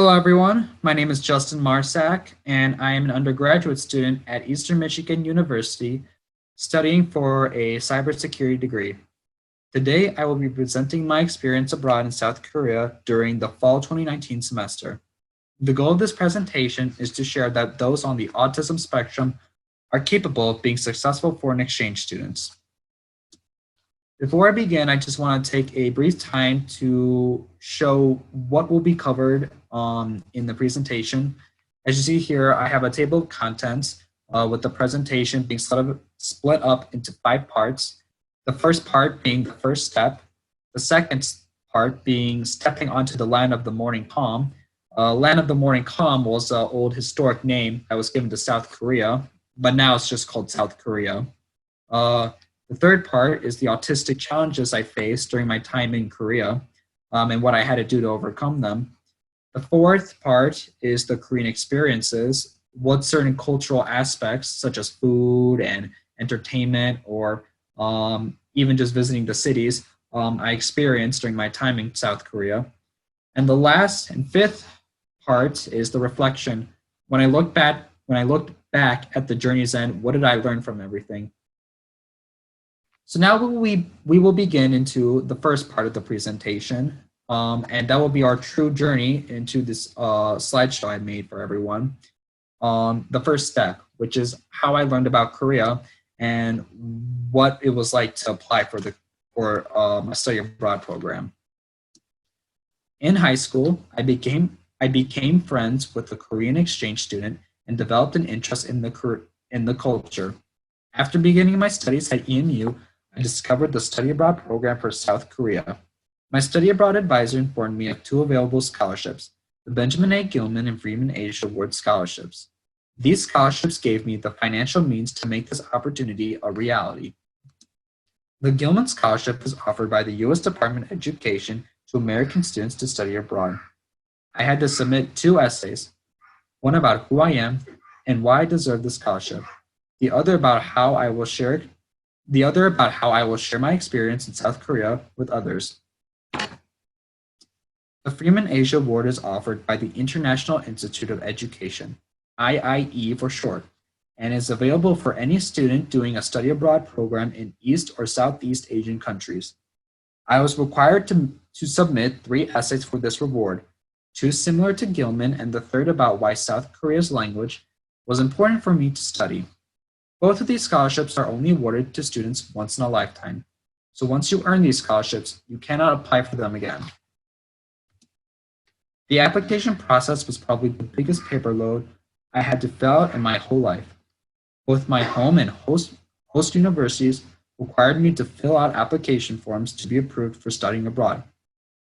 Hello, everyone. My name is Justin Marsack, and I am an undergraduate student at Eastern Michigan University studying for a cybersecurity degree. Today, I will be presenting my experience abroad in South Korea during the fall 2019 semester. The goal of this presentation is to share that those on the autism spectrum are capable of being successful foreign exchange students. Before I begin, I just want to take a brief time to show what will be covered in the presentation. As you see here, I have a table of contents with the presentation being split up into 5 parts. The first part being the first step, the second part being stepping onto the land of the morning calm. Land of the morning calm was an old historic name that was given to South Korea, but now it's just called South Korea. The third part is the autistic challenges I faced during my time in Korea and what I had to do to overcome them. The fourth part is the Korean experiences, what certain cultural aspects such as food and entertainment or even just visiting the cities I experienced during my time in South Korea. And the last and fifth part is the reflection. When I looked back at the journey's end, what did I learn from everything? So now we will begin into the first part of the presentation, and that will be our true journey into this slideshow I made for everyone. The first step, which is how I learned about Korea and what it was like to apply for my study abroad program. In high school, I became friends with a Korean exchange student and developed an interest in the culture. After beginning my studies at EMU, I discovered the study abroad program for South Korea. My study abroad advisor informed me of 2 available scholarships, the Benjamin A. Gilman and Freeman A. SHREWD scholarships. These scholarships gave me the financial means to make this opportunity a reality. The Gilman Scholarship is offered by the U.S. Department of Education to American students to study abroad. I had to submit 2 essays, one about who I am and why I deserve the scholarship, the other about how I will share my experience in South Korea with others. The Freeman Asia Award is offered by the International Institute of Education, IIE for short, and is available for any student doing a study abroad program in East or Southeast Asian countries. I was required to submit 3 essays for this reward, 2 similar to Gilman and the third about why South Korea's language was important for me to study. Both of these scholarships are only awarded to students once in a lifetime. So once you earn these scholarships, you cannot apply for them again. The application process was probably the biggest paper load I had to fill out in my whole life. Both my home and host universities required me to fill out application forms to be approved for studying abroad.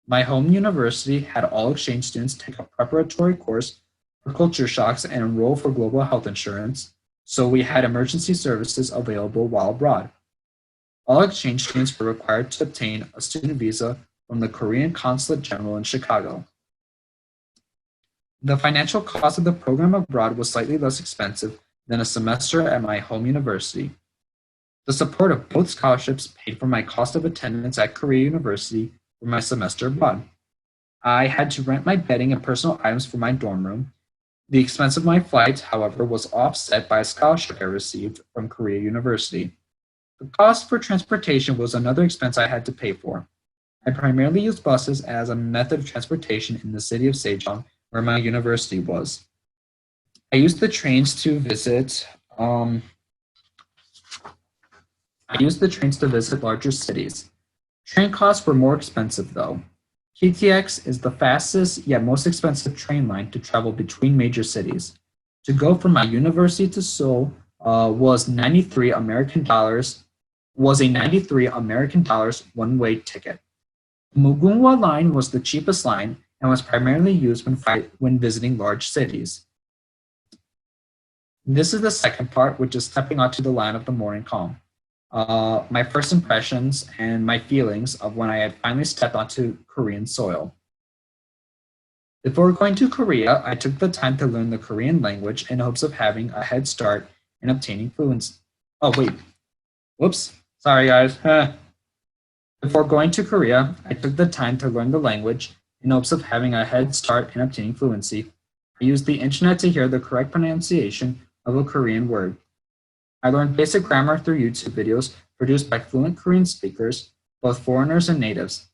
My home university had all exchange students take a preparatory course for culture shocks and enroll for global health insurance. So we had emergency services available while abroad. All exchange students were required to obtain a student visa from the Korean Consulate General in Chicago. The financial cost of the program abroad was slightly less expensive than a semester at my home university. The support of both scholarships paid for my cost of attendance at Korea University for my semester abroad. I had to rent my bedding and personal items for my dorm room. The expense of my flight, however, was offset by a scholarship I received from Korea University. The cost for transportation was another expense I had to pay for. I primarily used buses as a method of transportation in the city of Sejong, where my university was. I used the trains to visit larger cities. Train costs were more expensive though. KTX is the fastest yet most expensive train line to travel between major cities. To go from my university to Seoul was a $93 one-way ticket. The Mugunghwa line was the cheapest line and was primarily used when visiting large cities. This is the second part, which is stepping onto the land of the morning calm. My first impressions and my feelings of when I had finally stepped onto Korean soil. Before going to Korea, I took the time to learn the Korean language in hopes of having a head start in obtaining fluency. Oh, wait. Whoops. Sorry, guys. Before going to Korea, I took the time to learn the language in hopes of having a head start in obtaining fluency. I used the internet to hear the correct pronunciation of a Korean word. I learned basic grammar through YouTube videos produced by fluent Korean speakers, both foreigners and natives.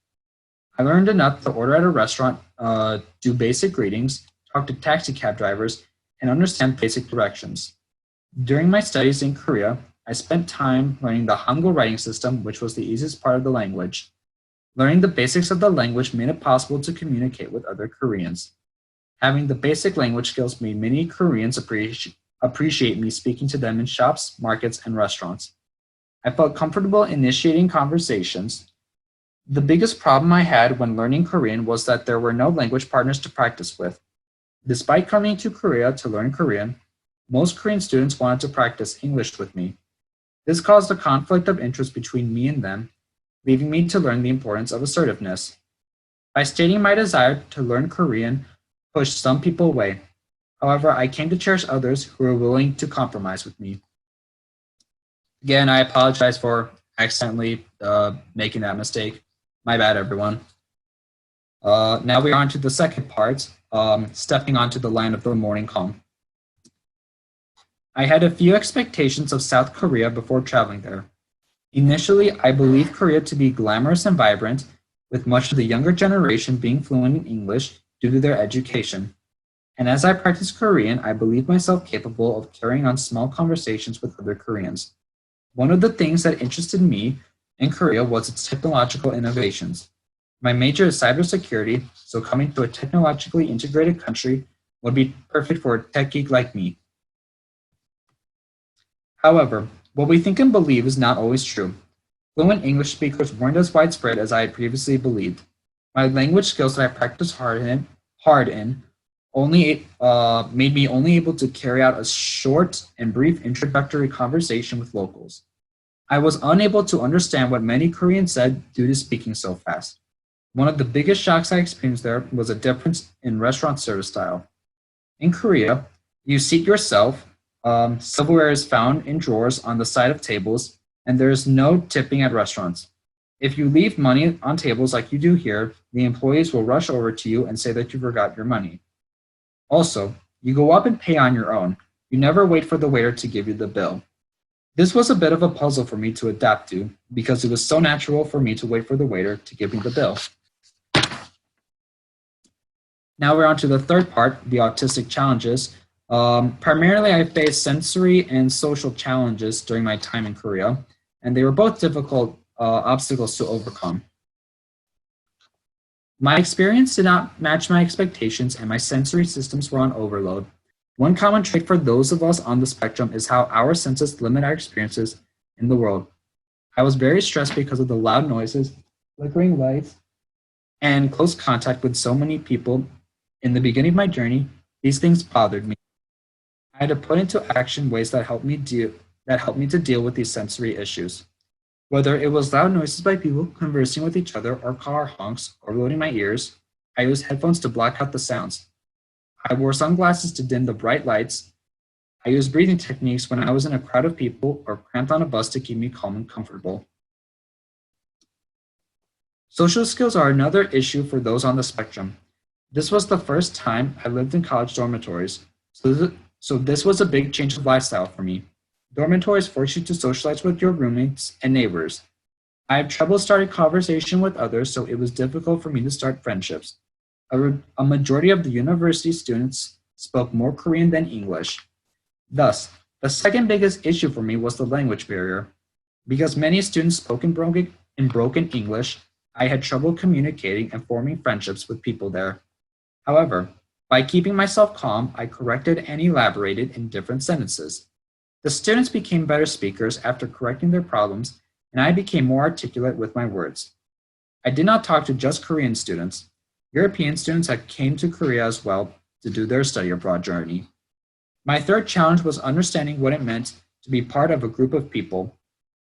I learned enough to order at a restaurant, do basic greetings, talk to taxi cab drivers, and understand basic directions. During my studies in Korea, I spent time learning the Hangul writing system, which was the easiest part of the language. Learning the basics of the language made it possible to communicate with other Koreans. Having the basic language skills made many Koreans appreciate me speaking to them in shops, markets, and restaurants. I felt comfortable initiating conversations. The biggest problem I had when learning Korean was that there were no language partners to practice with. Despite coming to Korea to learn Korean, most Korean students wanted to practice English with me. This caused a conflict of interest between me and them, leaving me to learn the importance of assertiveness. By stating my desire to learn Korean pushed some people away. However, I came to cherish others who were willing to compromise with me. Again, I apologize for accidentally making that mistake. My bad, everyone. Now we are on to the second part, stepping onto the land of the morning calm. I had a few expectations of South Korea before traveling there. Initially, I believed Korea to be glamorous and vibrant, with much of the younger generation being fluent in English due to their education. And as I practiced Korean, I believed myself capable of carrying on small conversations with other Koreans. One of the things that interested me in Korea was its technological innovations. My major is cybersecurity, so coming to a technologically integrated country would be perfect for a tech geek like me. However, what we think and believe is not always true. Fluent English speakers weren't as widespread as I had previously believed. My language skills that I practiced hard in only made me only able to carry out a short and brief introductory conversation with locals. I was unable to understand what many Koreans said due to speaking so fast. One of the biggest shocks I experienced there was a difference in restaurant service style. In Korea, you seat yourself, silverware is found in drawers on the side of tables, and there is no tipping at restaurants. If you leave money on tables like you do here, the employees will rush over to you and say that you forgot your money. Also, you go up and pay on your own. You never wait for the waiter to give you the bill. This was a bit of a puzzle for me to adapt to because it was so natural for me to wait for the waiter to give me the bill. Now we're on to the third part, the autistic challenges. Primarily, I faced sensory and social challenges during my time in Korea, and they were both difficult obstacles to overcome. My experience did not match my expectations, and my sensory systems were on overload. One common trait for those of us on the spectrum is how our senses limit our experiences in the world. I was very stressed because of the loud noises, flickering lights, and close contact with so many people. In the beginning of my journey, these things bothered me. I had to put into action ways that helped me to deal with these sensory issues. Whether it was loud noises by people conversing with each other or car honks overloading my ears, I used headphones to block out the sounds. I wore sunglasses to dim the bright lights. I used breathing techniques when I was in a crowd of people or cramped on a bus to keep me calm and comfortable. Social skills are another issue for those on the spectrum. This was the first time I lived in college dormitories, so this was a big change of lifestyle for me. Dormitories force you to socialize with your roommates and neighbors. I had trouble starting conversation with others, so it was difficult for me to start friendships. A majority of the university students spoke more Korean than English. Thus, the second biggest issue for me was the language barrier. Because many students spoke in broken English, I had trouble communicating and forming friendships with people there. However, by keeping myself calm, I corrected and elaborated in different sentences. The students became better speakers after correcting their problems, and I became more articulate with my words. I did not talk to just Korean students. European students had came to Korea as well to do their study abroad journey. My third challenge was understanding what it meant to be part of a group of people.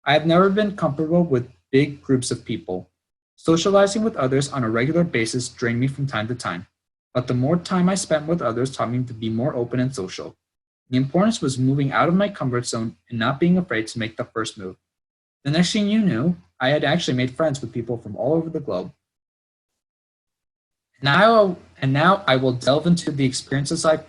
I have never been comfortable with big groups of people. Socializing with others on a regular basis drained me from time to time. But the more time I spent with others taught me to be more open and social. The importance was moving out of my comfort zone and not being afraid to make the first move. The next thing you knew, I had actually made friends with people from all over the globe. Now I will delve into the experiences I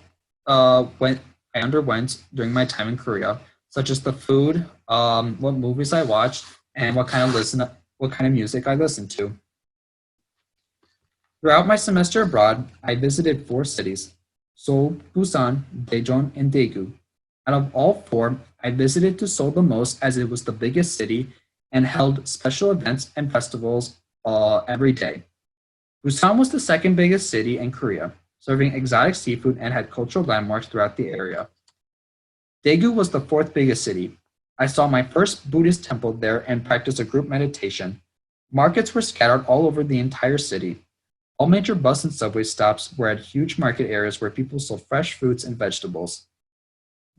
underwent during my time in Korea, such as the food, what movies I watched, and what kind of music I listened to. Throughout my semester abroad, I visited four cities: Seoul, Busan, Daejeon, and Daegu. Out of all four, I visited to Seoul the most as it was the biggest city and held special events and festivals every day. Busan was the second biggest city in Korea, serving exotic seafood and had cultural landmarks throughout the area. Daegu was the fourth biggest city. I saw my first Buddhist temple there and practiced a group meditation. Markets were scattered all over the entire city. All major bus and subway stops were at huge market areas where people sold fresh fruits and vegetables.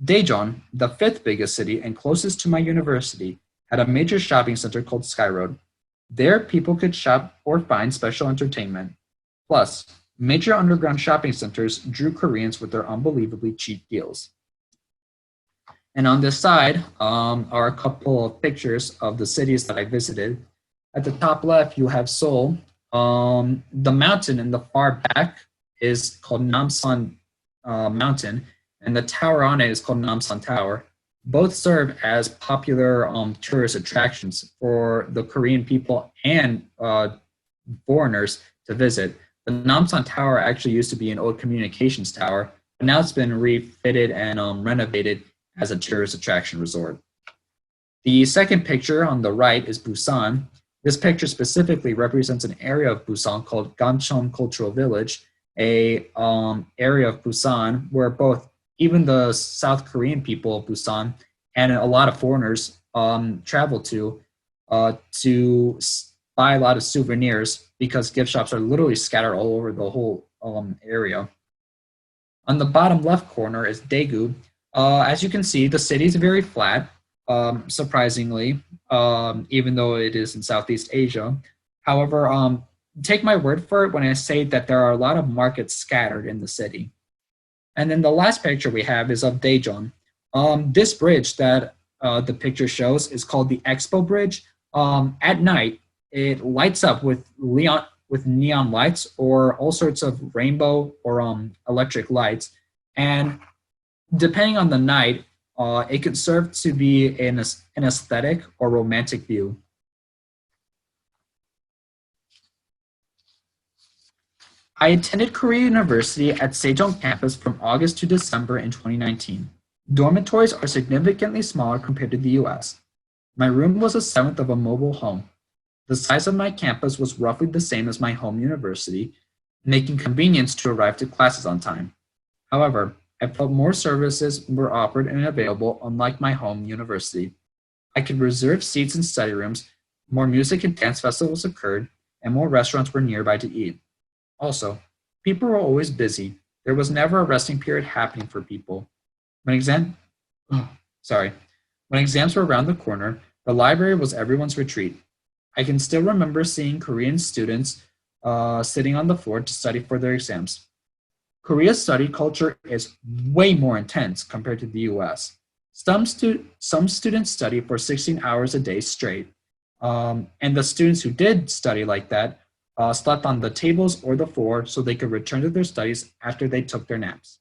Daejeon, the fifth biggest city and closest to my university, had a major shopping center called SHREWD. There, people could shop or find special entertainment. Plus, major underground shopping centers drew Koreans with their unbelievably cheap deals. And on this side are a couple of pictures of the cities that I visited. At the top left, you have Seoul. The mountain in the far back is called Namsan Mountain, and the tower on it is called Namsan Tower. Both serve as popular tourist attractions for the Korean people and foreigners to visit. The Namsan Tower actually used to be an old communications tower, but now it's been refitted and renovated as a tourist attraction resort. The second picture on the right is Busan. This picture specifically represents an area of Busan called Gamcheon Cultural Village, a area of Busan where both even the South Korean people of Busan and a lot of foreigners travel to buy a lot of souvenirs because gift shops are literally scattered all over the whole area. On the bottom left corner is Daegu. As you can see, the city is very flat, surprisingly, even though it is in Southeast Asia. However, take my word for it when I say that there are a lot of markets scattered in the city. And then the last picture we have is of Daejeon. This bridge that the picture shows is called the Expo Bridge. At night, it lights up with neon lights or all sorts of rainbow or electric lights. And depending on the night, it could serve to be an aesthetic or romantic view. I attended Korea University at Sejong campus from August to December in 2019. Dormitories are significantly smaller compared to the US. My room was a seventh of a mobile home. The size of my campus was roughly the same as my home university, making convenience to arrive to classes on time. However, I felt more services were offered and available unlike my home university. I could reserve seats in study rooms, more music and dance festivals occurred, and more restaurants were nearby to eat. Also, people were always busy. There was never a resting period happening for people. When exam sorry. When exams were around the corner, the library was everyone's retreat. I can still remember seeing Korean students sitting on the floor to study for their exams. Korea's study culture is way more intense compared to the US. Some students study for 16 hours a day straight, and the students who did study like that slept on the tables or the floor so they could return to their studies after they took their naps.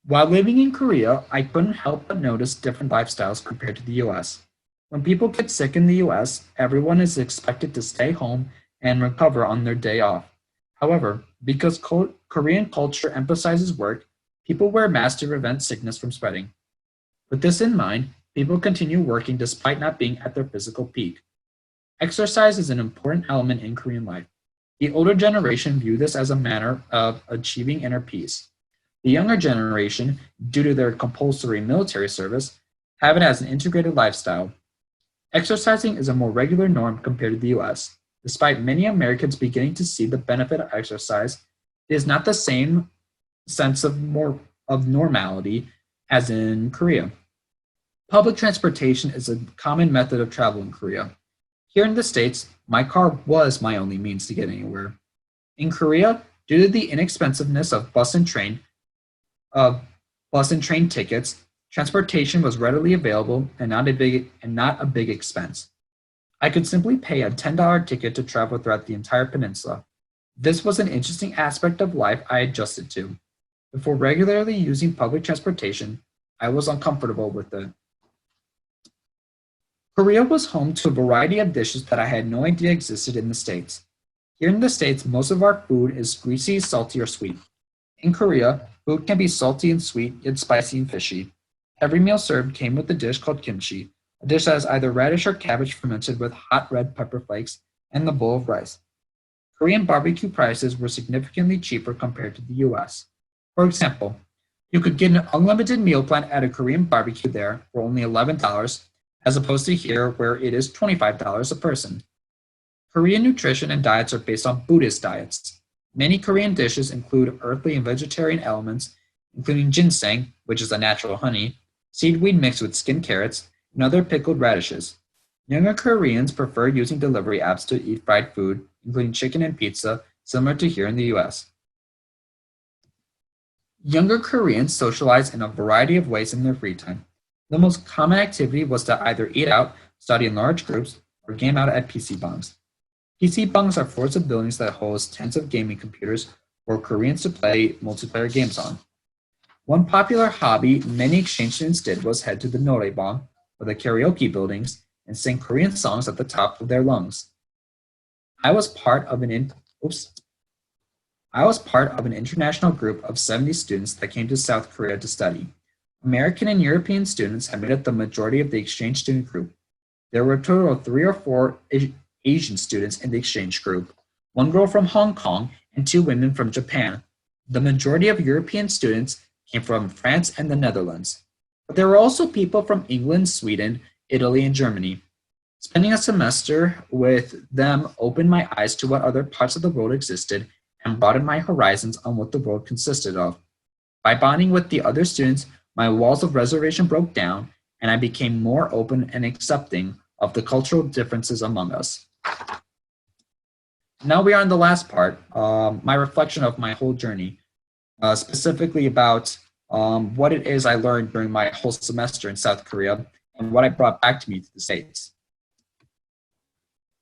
While living in Korea, I couldn't help but notice different lifestyles compared to the US. When people get sick in the US, everyone is expected to stay home and recover on their day off. However, because Korean culture emphasizes work, people wear masks to prevent sickness from spreading. With this in mind, people continue working despite not being at their physical peak. Exercise is an important element in Korean life. The older generation view this as a manner of achieving inner peace. The younger generation, due to their compulsory military service, have it as an integrated lifestyle. Exercising is a more regular norm compared to the US. Despite many Americans beginning to see the benefit of exercise, it is not the same sense of normality as in Korea. Public transportation is a common method of travel in Korea. Here in the States, my car was my only means to get anywhere. In Korea, due to the inexpensiveness of bus and train tickets, transportation was readily available and not a big expense. I could simply pay a $10 ticket to travel throughout the entire peninsula. This was an interesting aspect of life I adjusted to. Before regularly using public transportation, I was uncomfortable with it. Korea was home to a variety of dishes that I had no idea existed in the States. Here in the States, most of our food is greasy, salty, or sweet. In Korea, food can be salty and sweet, yet spicy and fishy. Every meal served came with a dish called kimchi, a dish that is either radish or cabbage fermented with hot red pepper flakes and a bowl of rice. Korean barbecue prices were significantly cheaper compared to the US. For example, you could get an unlimited meal plan at a Korean barbecue there for only $11, as opposed to here where it is $25 a person. Korean nutrition and diets are based on Buddhist diets. Many Korean dishes include earthly and vegetarian elements, including ginseng, which is a natural honey, seaweed mixed with skinned carrots, and other pickled radishes. Younger Koreans prefer using delivery apps to eat fried food, including chicken and pizza, similar to here in the US. Younger Koreans socialize in a variety of ways in their free time. The most common activity was to either eat out, study in large groups, or game out at PC bangs. PC bangs are floors of buildings that host tens of gaming computers for Koreans to play multiplayer games on. One popular hobby many exchange students did was head to the noraebang, or the karaoke buildings, and sing Korean songs at the top of their lungs. I was part of an international group of 70 students that came to South Korea to study. American and European students had made up the majority of the exchange student group. There were a total of 3 or 4 Asian students in the exchange group, one girl from Hong Kong and 2 women from Japan. The majority of European students came from France and the Netherlands. But there were also people from England, Sweden, Italy, and Germany. Spending a semester with them opened my eyes to what other parts of the world existed and broadened my horizons on what the world consisted of. By bonding with the other students, my walls of reservation broke down, and I became more open and accepting of the cultural differences among us. Now we are on the last part, my reflection of my whole journey, specifically about what it is I learned during my whole semester in South Korea and what I brought back to me to the States.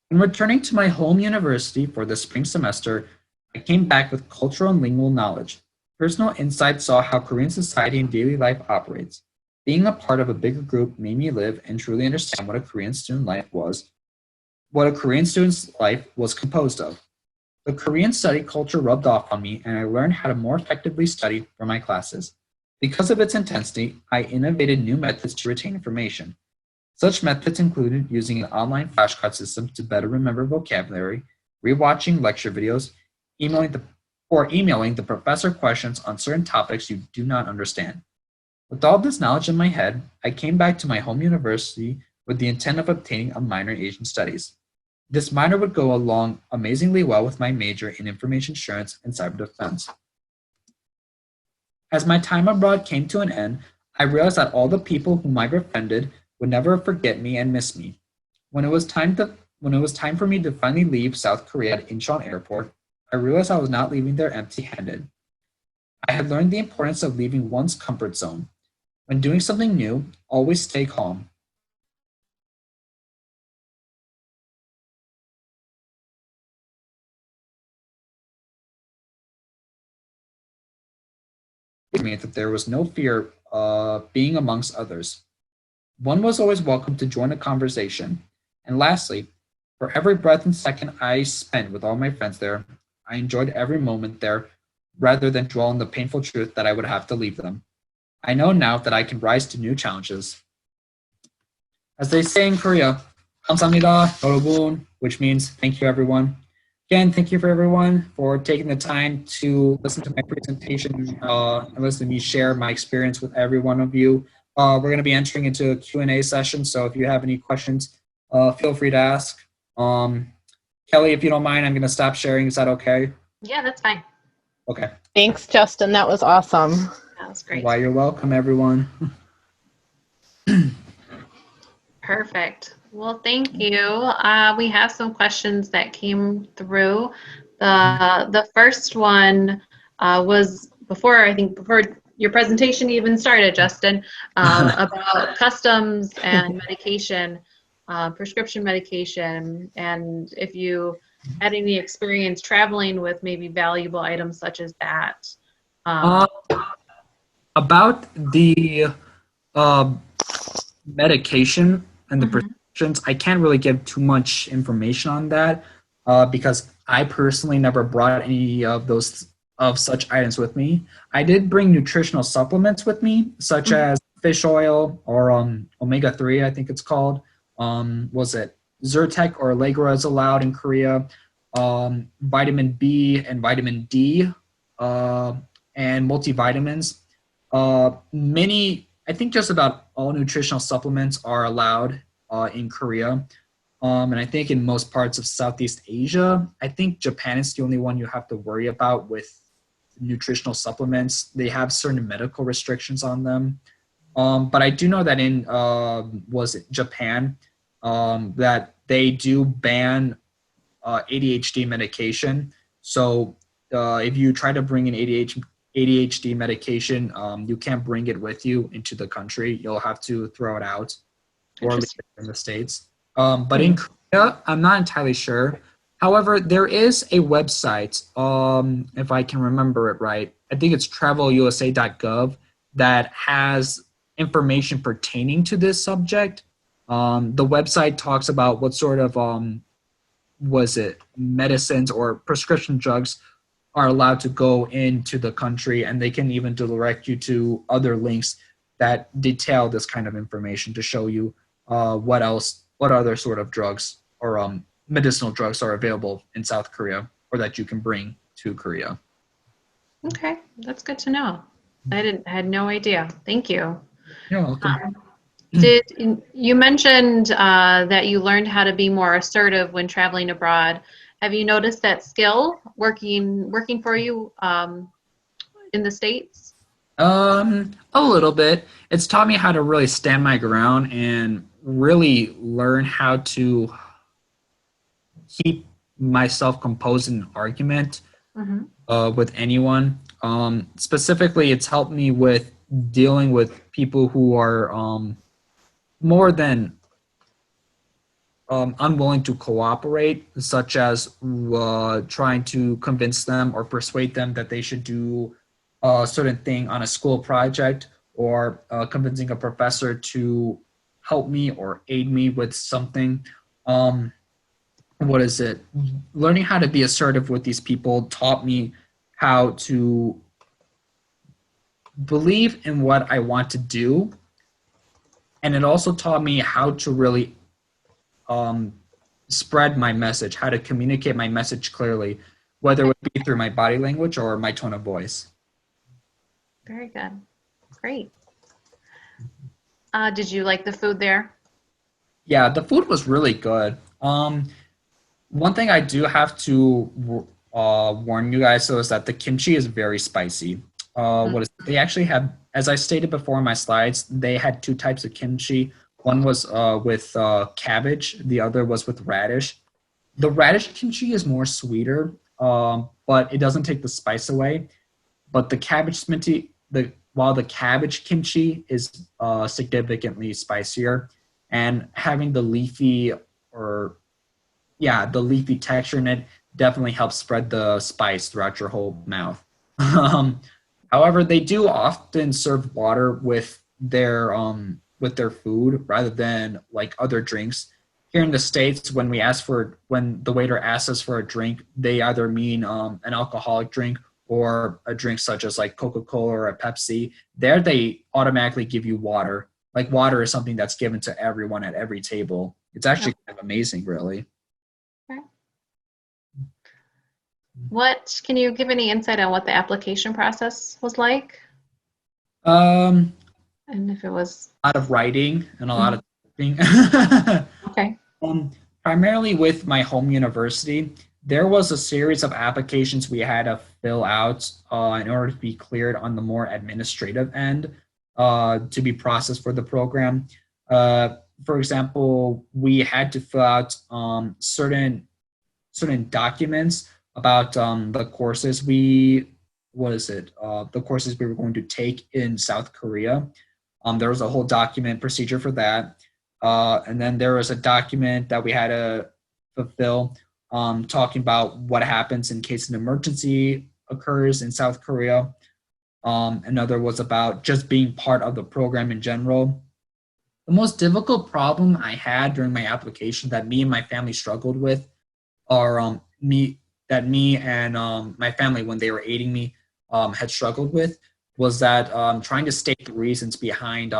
When returning to my home university for the spring semester, I came back with cultural and lingual knowledge. Personal insights saw how Korean society and daily life operates. Being a part of a bigger group made me live and truly understand what a Korean student's life was composed of. The Korean study culture rubbed off on me, and I learned how to more effectively study for my classes. Because of its intensity, I innovated new methods to retain information. Such methods included using an online flashcard system to better remember vocabulary, rewatching lecture videos, emailing the professor questions on certain topics you do not understand. With all this knowledge in my head, I came back to my home university with the intent of obtaining a minor in Asian Studies. This minor would go along amazingly well with my major in information assurance and cyber defense. As my time abroad came to an end, I realized that all the people whom I befriended would never forget me and miss me. When it was time for me to finally leave South Korea at Incheon Airport, I realized I was not leaving there empty-handed. I had learned the importance of leaving one's comfort zone. When doing something new, always stay calm. Me that there was no fear being amongst others. One was always welcome to join a conversation. And lastly, for every breath and second I spent with all my friends there, I enjoyed every moment there rather than dwell on the painful truth that I would have to leave them. I know now that I can rise to new challenges. As they say in Korea, 감사합니다, 여러분, which means thank you, everyone. Again, thank you for everyone for taking the time to listen to my presentation and listen to me share my experience with every one of you. We're going to be entering into a Q&A session, so if you have any questions, feel free to ask. Kelly, if you don't mind, I'm going to stop sharing. Is that okay? Yeah, that's fine. Okay. Thanks, Justin. That was awesome. That was great. Why, you're welcome, everyone. Perfect. Well, thank you. We have some questions that came through. The first one was before your presentation even started, Justin, about customs and medication. prescription medication, and if you had any experience traveling with maybe valuable items such as that. Uh, about the uh, medication and the Mhm. prescriptions, I can't really give too much information on that because I personally never brought any of those of such items with me. I did bring nutritional supplements with me, such Mhm. as fish oil or omega-3, I think it's called. Was it Zyrtec or Allegra is allowed in Korea? Vitamin B and vitamin D, uh, and multivitamins. Many, I think just about all nutritional supplements are allowed in Korea. And I think in most parts of Southeast Asia, I think Japan is the only one you have to worry about with nutritional supplements. They have certain medical restrictions on them. But I do know that in was it Japan, that they do ban ADHD medication. So if you try to bring an ADHD medication, you can't bring it with you into the country. You'll have to throw it out or leave Interesting. it in the States. But in Korea, I'm not entirely sure. However, there is a website, if I can remember it right. I think it's travelusa.gov that has information pertaining to this subject. The website talks about what sort of was it medicines or prescription drugs are allowed to go into the country, and they can even direct you to other links that detail this kind of information to show you what other sort of drugs or medicinal drugs are available in South Korea or that you can bring to Korea. Okay, that's good to know. I had no idea. Thank you. You're welcome. Did you mentioned that you learned how to be more assertive when traveling abroad? Have you noticed that skill working for you in the States? A little bit. It's taught me how to really stand my ground and really learn how to keep myself composed in an argument Mhm. with anyone. Specifically, it's helped me with dealing with people who are more than unwilling to cooperate, such as trying to convince them or persuade them that they should do a certain thing on a school project, or convincing a professor to help me or aid me with something. Um, what is it? Learning how to be assertive with these people taught me how to believe in what I want to do. And it also taught me how to really um, spread my message, how to communicate my message clearly, whether it would be through my body language or my tone of voice. Very good. Great. Did you like the food there? Yeah, the food was really good. One thing I do have to warn you guys though is that the kimchi is very spicy. They actually have, as I stated before in my slides, they had two types of kimchi. One was with cabbage, the other was with radish. The radish kimchi is more sweeter, but it doesn't take the spice away. But the cabbage kimchi, while the cabbage kimchi is significantly spicier, and having the leafy or the leafy texture in it definitely helps spread the spice throughout your whole mouth. Um, However, they do often serve water with their food rather than like other drinks. Here in the States, when the waiter asks us for a drink, they either mean an alcoholic drink or a drink such as like Coca-Cola or a Pepsi. There, they automatically give you water. Like water is something that's given to everyone at every table. It's actually kind of amazing, really. Okay. What can you give any insight on what the application process was like? Um, And if it was a lot of writing and a lot of typing. okay. Primarily with my home university, there was a series of applications we had to fill out in order to be cleared on the more administrative end to be processed for the program. For example, we had to fill out certain documents about the courses the courses we were going to take in South Korea. There was a whole document procedure for that. And then there was a document that we had to fulfill, talking about what happens in case an emergency occurs in South Korea. Another was about just being part of the program in general. The most difficult problem I had during my application that me and my family struggled with are me and my family, when they were aiding me, had struggled with, was that trying to state the reasons behind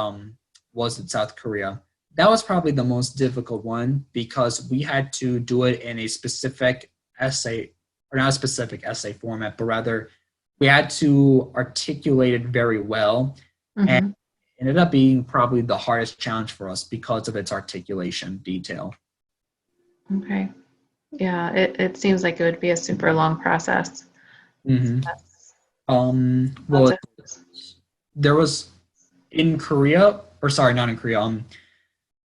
was in South Korea. That was probably the most difficult one because we had to do it in a specific essay, or not a specific essay format, but rather we had to articulate it very well. And Mm-hmm. it ended up being probably the hardest challenge for us because of its articulation detail. Okay. Yeah, it seems like it would be a super long process. Mm-hmm. That's lots Well, of. there was in Korea, or sorry, not in Korea.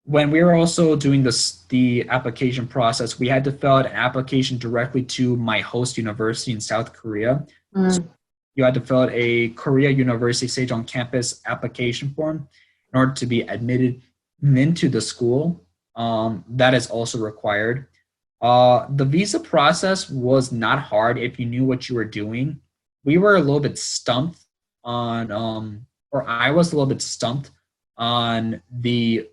When we were also doing the application process, we had to fill out an application directly to my host university in South Korea. So Mm, you had to fill out a Korea University Sejong campus application form in order to be admitted into the school. That is also required. The visa process was not hard if you knew what you were doing. We were a little bit stumped on, or I was a little bit stumped on the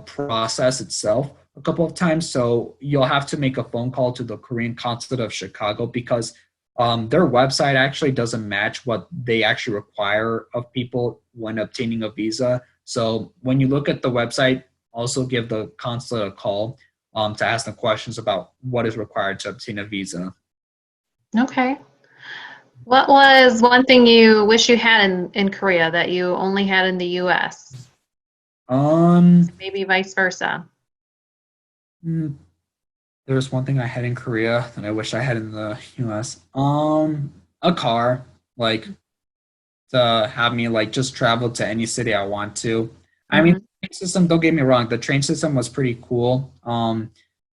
process itself a couple of times. So you'll have to make a phone call to the Korean consulate of Chicago because their website actually doesn't match what they actually require of people when obtaining a visa. So when you look at the website, also give the consulate a call to ask them questions about what is required to obtain a visa. okay. What was one thing you wish you had in Korea that you only had in the US? Um, Maybe vice versa. hmm, there's one thing I had in Korea that I wish I had in the US. A car, like to have me like just travel to any city I want to. I mean, Hmm. the train system, don't get me wrong, the train system was pretty cool.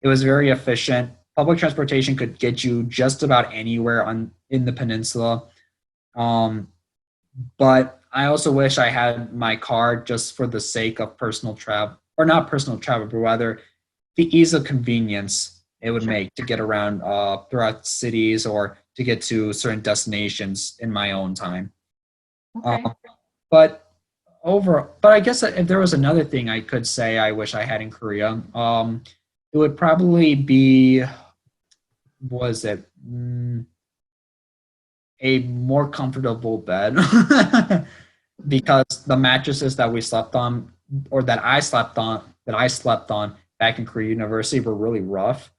It was very efficient. Public transportation could get you just about anywhere on in the peninsula. Um, but I also wish I had my car just for the sake of personal travel, or not personal travel, but rather the ease of convenience it would Sure. make to get around throughout cities or to get to certain destinations in my own time. Um, Okay. but but I guess if there was another thing I could say I wish I had in Korea, it would probably be, was it a more comfortable bed because the mattresses that we slept on, or that I slept on back in Korea University were really rough.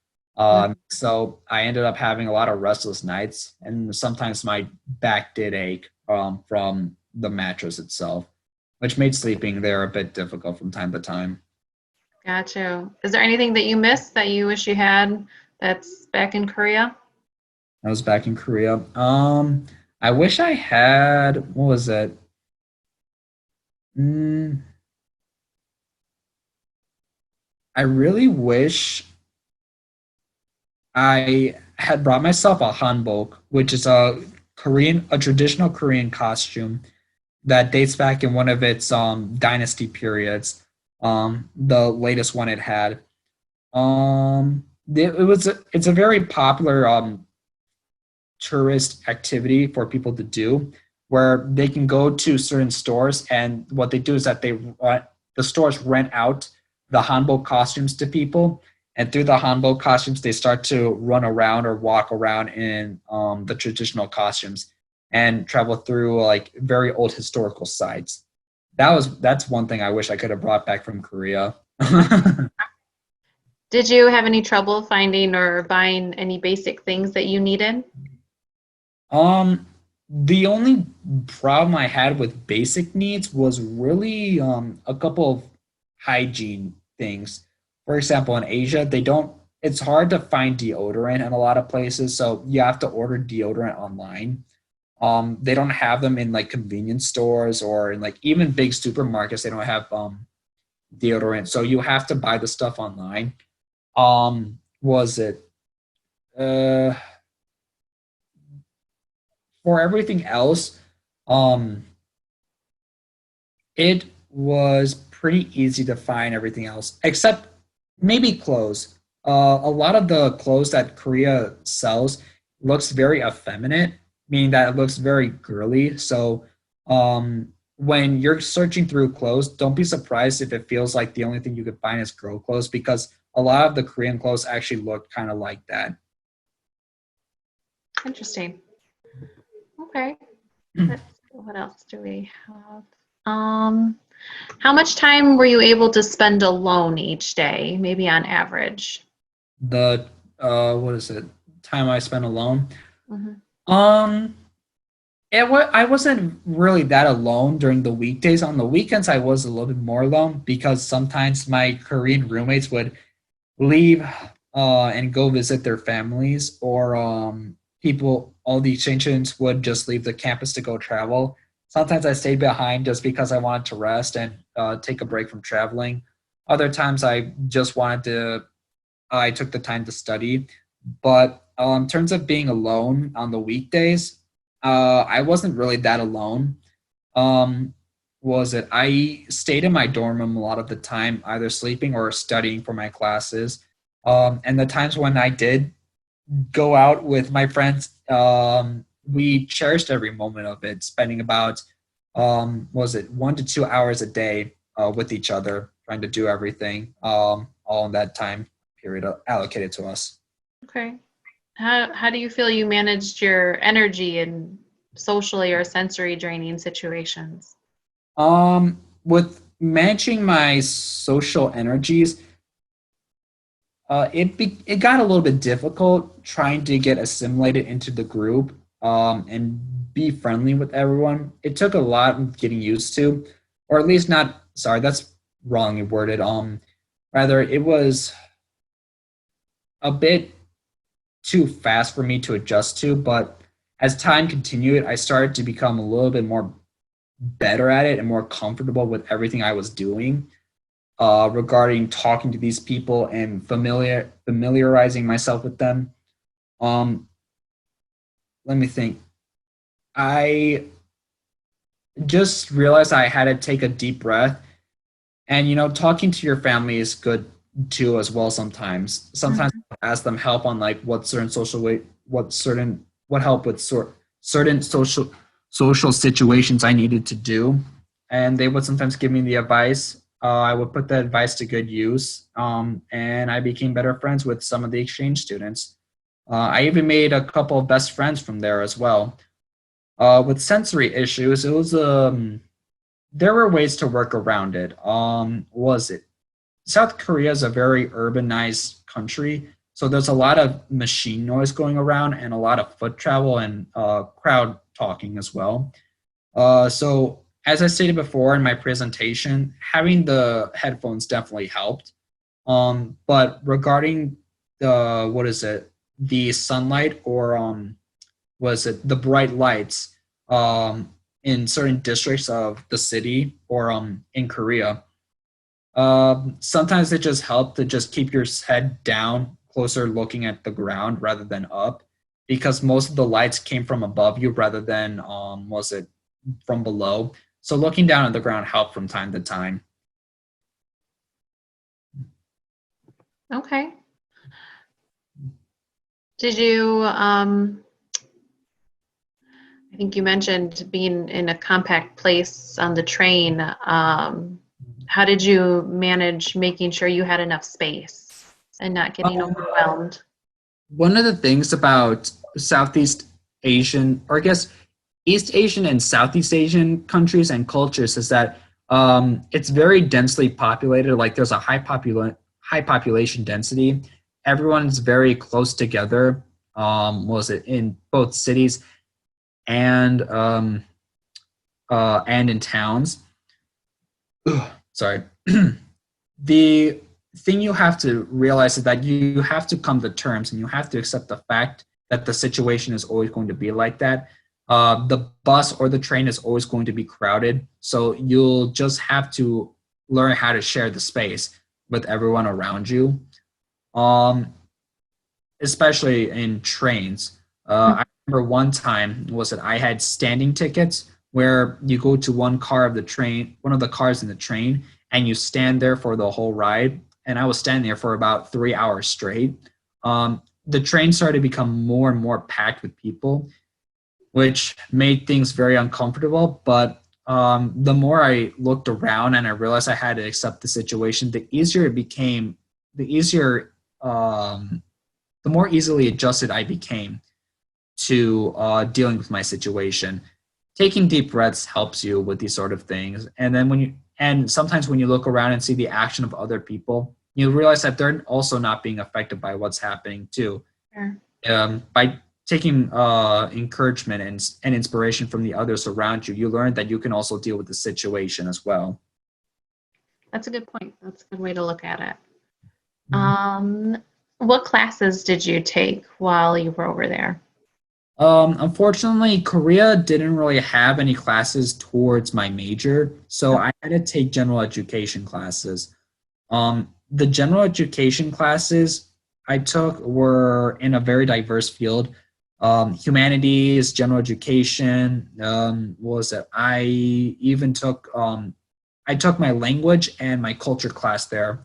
So I ended up having a lot of restless nights, and sometimes my back did ache from the mattress itself, which made sleeping there a bit difficult from time to time. Got you. Is there anything that you missed that you wish you had that's back in Korea? I was back in Korea. I wish I had, what was it? Mm, I really wish I had brought myself a hanbok, which is a traditional Korean costume that dates back in one of its dynasty periods. The latest one it had. It's a very popular tourist activity for people to do, where they can go to certain stores, and what they do is that the stores rent out the hanbok costumes to people, and through the hanbok costumes they start to run around or walk around in the traditional costumes and travel through like very old historical sites. That's one thing I wish I could have brought back from Korea. Did you have any trouble finding or buying any basic things that you needed? Um, the only problem I had with basic needs was really a couple of hygiene things. For example, in Asia, it's hard to find deodorant in a lot of places, so you have to order deodorant online. They don't have them in like convenience stores or in like even big supermarkets. They don't have deodorant, so you have to buy the stuff online. Was it? Uh, for everything else, um, it was pretty easy to find everything else, except maybe clothes. A lot of the clothes that Korea sells looks very effeminate, meaning that it looks very girly. So when you're searching through clothes, don't be surprised if it feels like the only thing you could find is girl clothes, because a lot of the Korean clothes actually look kind of like that. Interesting. Okay. Let's see, what else do we have? How much time were you able to spend alone each day, maybe on average? The what is it? Time I spent alone. Mhm. Um, I wasn't really that alone during the weekdays. On the weekends, I was a little bit more alone because sometimes my Korean roommates would leave and go visit their families, or all the exchange students would just leave the campus to go travel. Sometimes I stayed behind just because I wanted to rest and take a break from traveling. Other times I took the time to study. But in terms of being alone on the weekdays, I wasn't really that alone. Um, was it? I stayed in my dorm room a lot of the time, either sleeping or studying for my classes. And the times when I did go out with my friends, we cherished every moment of it, spending about was it 1 to 2 hours a day with each other, trying to do everything, all in that time period allocated to us. Okay. How do you feel you managed your energy in socially or sensory draining situations? With managing my social energies, it got a little bit difficult trying to get assimilated into the group, and be friendly with everyone. It took a lot of getting used to, or at least not. Sorry, that's wrongly worded. Rather, it was a bit too fast for me to adjust to. But as time continued, I started to become a little bit more better at it and more comfortable with everything I was doing, regarding talking to these people and familiarizing myself with them. Um, Let me think. I just realized I had to take a deep breath, and talking to your family is good too as well. Sometimes Mhm. I ask them help on like what help with certain social situations I needed to do, and they would sometimes give me the advice. I would put that advice to good use, and I became better friends with some of the exchange students. I even made a couple of best friends from there as well. With sensory issues, it was there were ways to work around it. Was it South Korea is a very urbanized country, so there's a lot of machine noise going around and a lot of foot travel and crowd talking as well. So as I stated before in my presentation, having the headphones definitely helped. But regarding the what is it, the sunlight, or was it the bright lights in certain districts of the city, or in Korea, sometimes it just helped to just keep your head down, closer looking at the ground rather than up, because most of the lights came from above you rather than was it from below. So looking down at the ground helped from time to time. Okay. Did you, I think you mentioned being in a compact place on the train. How did you manage making sure you had enough space and not getting overwhelmed? One of the things about Southeast Asian, or I guess East Asian and Southeast Asian countries and cultures, is that it's very densely populated. Like there's a high population density. Everyone's very close together. Was it in both cities and and in towns? Ugh, sorry. The thing you have to realize is that you have to come to terms and you have to accept the fact that the situation is always going to be like that. The bus or the train is always going to be crowded. So you'll just have to learn how to share the space with everyone around you, um, especially in trains. I remember one time was that I had standing tickets where you go to one of the cars in the train, and you stand there for the whole ride. And I was standing there for about 3 hours straight. The train started to become more and more packed with people, which made things very uncomfortable. But the more I looked around and I realized I had to accept the situation, the easier it became, the easier, the more easily adjusted I became to dealing with my situation. Taking deep breaths helps you with these sort of things. And then and sometimes when you look around and see the action of other people, you realize that they're also not being affected by what's happening too. Sure. By taking encouragement and inspiration from the others around you, you learn that you can also deal with the situation as well. That's a good point. That's a good way to look at it. What classes did you take while you were over there? Unfortunately, Korea didn't really have any classes towards my major, so I had to take general education classes. The general education classes I took were in a very diverse field. Humanities, general education, what was it? I even took I took my language and my culture class there.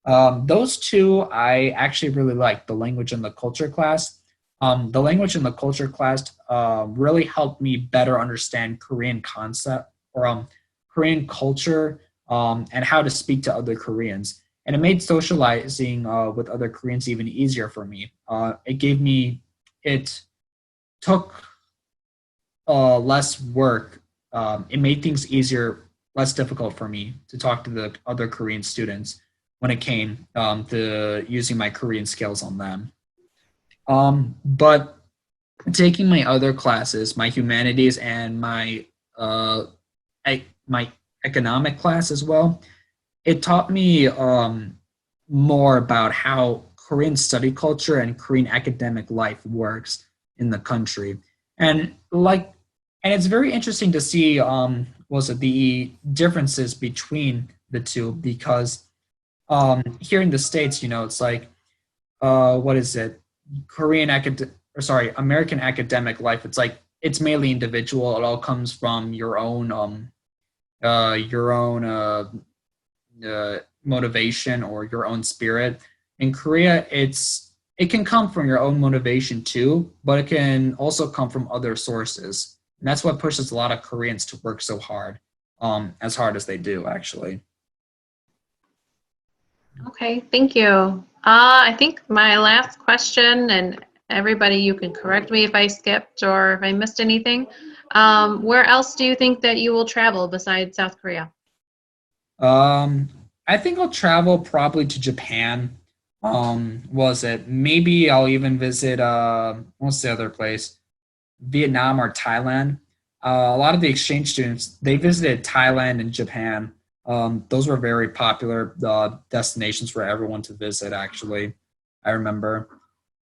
Those two I actually really liked, the language and the culture class. The language and the culture class really helped me better understand Korean concept or Korean culture and how to speak to other Koreans. And it made socializing with other Koreans even easier for me. It took less work. It made things easier, less difficult for me to talk to the other Korean students when it came to using my Korean skills on them. But taking my other classes, my humanities and my economic class as well, it taught me more about how Korean study culture and Korean academic life works in the country, and and it's very interesting to see was it the differences between the two because here in the States, it's like what is it? American academic life. It's like it's mainly individual. It all comes from your own motivation or your own spirit. In Korea, it can come from your own motivation too, but it can also come from other sources. And that's what pushes a lot of Koreans to work so as hard as they do, actually. Okay, thank you. I think my last question, and everybody, you can correct me if I skipped or if I missed anything. Where else do you think that you will travel besides South Korea? I think I'll travel probably to Japan. Was it? Maybe I'll even visit what's the other place? Vietnam or Thailand. A lot of the exchange students they visited Thailand and Japan. Those were very popular destinations for everyone to visit. Actually, I remember.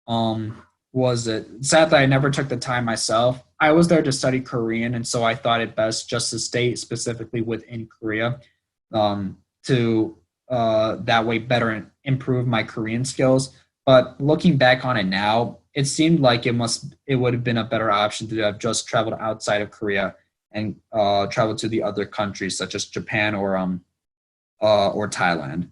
Was it sad that I never took the time myself? I was there to study Korean, and so I thought it best just to stay specifically within Korea to that way better improve my Korean skills. But looking back on it now, it seemed like it would have been a better option to have just traveled outside of Korea and traveled to the other countries such as Japan or Thailand.